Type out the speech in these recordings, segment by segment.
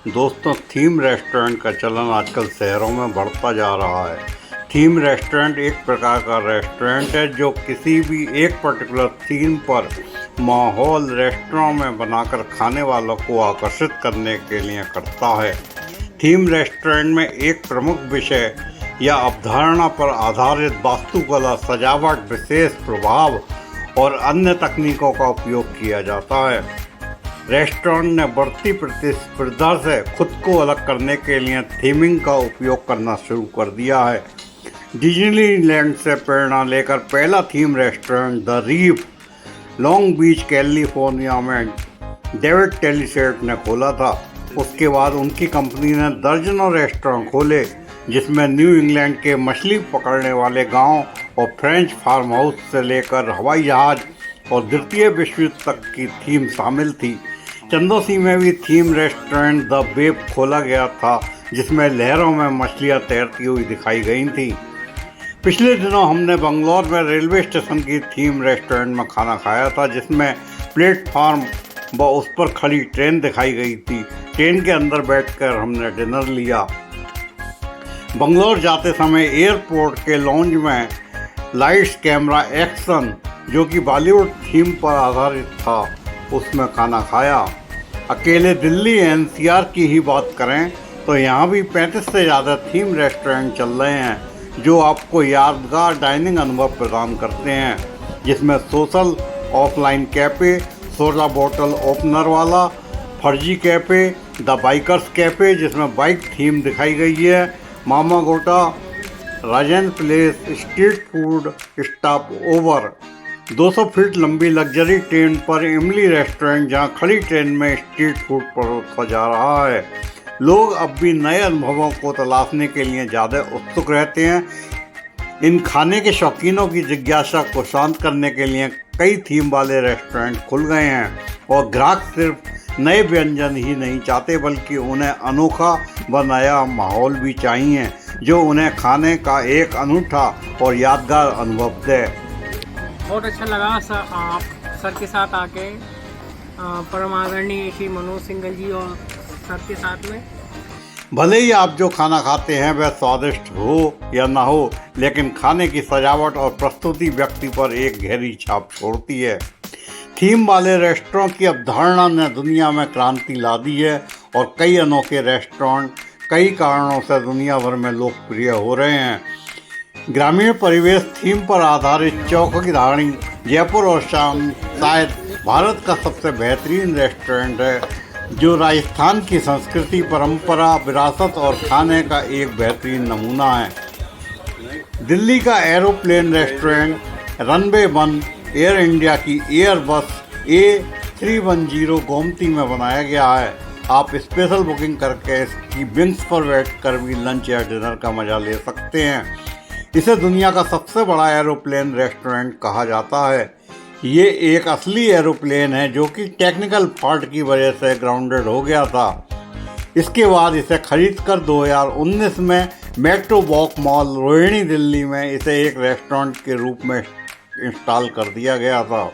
दोस्तों, theme restaurant का चलन आजकल शहरों में बढ़ता जा रहा है। थीम रेस्टोरेंट एक प्रकार का रेस्टोरेंट है जो किसी भी एक पर्टिकुलर थीम पर माहौल रेस्टोरेंट में बनाकर खाने वालों को आकर्षित करने के लिए करता है। थीम रेस्टोरेंट में एक प्रमुख विषय या अवधारणा पर आधारित वास्तुकला, सजावट, विशेष प्रभाव और अन्य तकनीकों का उपयोग किया जाता है। रेस्टोरेंट ने बढ़ती प्रतिस्पर्धा से खुद को अलग करने के लिए थीमिंग का उपयोग करना शुरू कर दिया है। डिज्नीलैंड से प्रेरणा लेकर पहला theme restaurant the reef Long Beach California में डेविड टेलीसेट ने खोला था। उसके बाद उनकी कंपनी ने दर्जनों रेस्टोरेंट खोले, जिसमें न्यू इंग्लैंड के मछली पकड़ने वाले गांव और फ्रेंच फार्म हाउस से लेकर हवाई जहाज और द्वितीय विश्व युद्ध तक की थीम शामिल थी। चंदौसी में भी थीम रेस्टोरेंट द वेब खोला गया था, जिसमें लहरों में मछलियां तैरती हुई दिखाई गई थी। पिछले दिनों हमने बंगलौर में रेलवे स्टेशन की थीम रेस्टोरेंट में खाना खाया था, जिसमें प्लेटफार्म व उस पर खड़ी ट्रेन दिखाई गई थी। ट्रेन के अंदर बैठकर हमने डिनर लिया। बंगलौर जाते समय एयरपोर्ट के लॉन्ज में लाइट्स कैमरा एक्शन, जो कि बॉलीवुड थीम पर आधारित था, उसमें खाना खाया। अकेले दिल्ली एनसीआर की ही बात करें तो यहाँ भी 35 से ज़्यादा थीम रेस्टोरेंट चल रहे हैं, जो आपको यादगार डाइनिंग अनुभव प्रदान करते हैं, जिसमें सोशल ऑफलाइन कैफ़े, 16 बोतल ओपनर वाला, फर्जी कैफ़े, द बाइकर्स कैफ़े जिसमें बाइक थीम दिखाई गई है, मामा गोटा, Rajendra place, street food stop over, 200 feet लंबी लग्जरी ट्रेन पर इमली रेस्टोरेंट, जहां खड़ी ट्रेन में स्ट्रीट फूड परोसा जा रहा है। लोग अब भी नए अनुभवों को तलाशने के लिए ज़्यादा उत्सुक रहते हैं। इन खाने के शौकीनों की जिज्ञासा को शांत करने के लिए कई थीम वाले रेस्टोरेंट खुल गए हैं और ग्राहक सिर्फ नए व्यंजन ही नहीं चाहते, बल्कि उन्हें अनोखा व नया माहौल भी चाहिए, जो उन्हें खाने का एक अनूठा और यादगार अनुभव दे। बहुत अच्छा लगा सर के साथ आके, परम आदरणीय श्री मनोज सिंघल जी और सर के साथ में। भले ही आप जो खाना खाते हैं वह स्वादिष्ट हो या ना हो, लेकिन खाने की सजावट और प्रस्तुति व्यक्ति पर एक गहरी छाप छोड़ती है। थीम वाले रेस्टोरेंट की अवधारणा ने दुनिया में क्रांति ला दी है और कई अनोखे रेस्टोरेंट कई कारणों से दुनिया भर में लोकप्रिय हो रहे हैं। ग्रामीण परिवेश थीम पर आधारित चौकीदारी जयपुर और शायद भारत का सबसे बेहतरीन रेस्टोरेंट है, जो राजस्थान की संस्कृति, परंपरा, विरासत और खाने का एक बेहतरीन नमूना है। दिल्ली का aeroplane restaurant runway 1 air India की एयरबस A310 गोमती में बनाया गया है। आप स्पेशल बुकिंग करके इसकी विंग्स पर बैठकर भी लंच या डिनर का मजा ले सकते हैं। इसे दुनिया का सबसे बड़ा एरोप्लेन रेस्टोरेंट कहा जाता है। ये एक असली एरोप्लेन है जो कि टेक्निकल फॉल्ट की वजह से ग्राउंडेड हो गया था। इसके बाद इसे खरीदकर 2019 में metro walk mall Rohini Delhi में इसे एक रेस्टोरेंट के रूप में इंस्टॉल कर दिया गया था।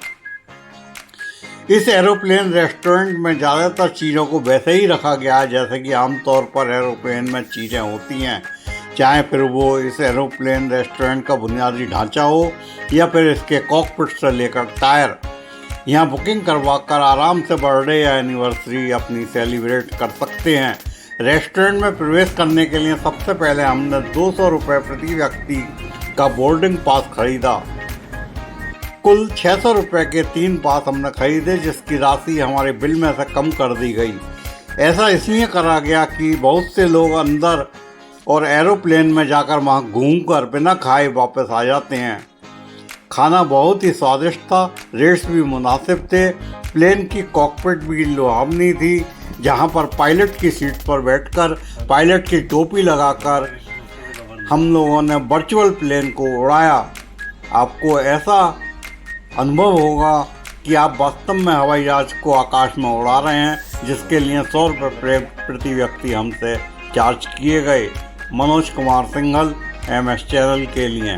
इस एरोप्लेन रेस्टोरेंट में ज़्यादातर चीज़ों को वैसे ही रखा गया है जैसे कि आमतौर पर एरोप्लेन में चीज़ें होती हैं, चाहे फिर वो इस एरोप्लेन रेस्टोरेंट का बुनियादी ढांचा हो या फिर इसके कॉकपिट से लेकर टायर। यहाँ बुकिंग करवा कर आराम से बर्थडे या एनिवर्सरी अपनी सेलिब्रेट कर सकते हैं। रेस्टोरेंट में प्रवेश करने के लिए सबसे पहले हमने 200 रुपये प्रति व्यक्ति का बोर्डिंग पास खरीदा। कुल 600 रुपये के 3 पास हमने खरीदे, जिसकी राशि हमारे बिल में से कम कर दी गई। ऐसा इसलिए करा गया कि बहुत से लोग अंदर और एरोप्लेन में जाकर वहाँ घूमकर बिना खाए वापस आ जाते हैं। खाना बहुत ही स्वादिष्ट था, रेट्स भी मुनासिब थे। प्लेन की कॉकपिट भी लुभावनी थी, जहाँ पर पायलट की सीट पर बैठकर पायलट की टोपी लगाकर हम लोगों ने वर्चुअल प्लेन को उड़ाया। आपको ऐसा अनुभव होगा कि आप वास्तव में हवाई जहाज को आकाश में उड़ा रहे हैं, जिसके लिए 100 रुपये प्रति व्यक्ति हमसे चार्ज किए गए। मनोज कुमार सिंघल, MS चैनल के लिए।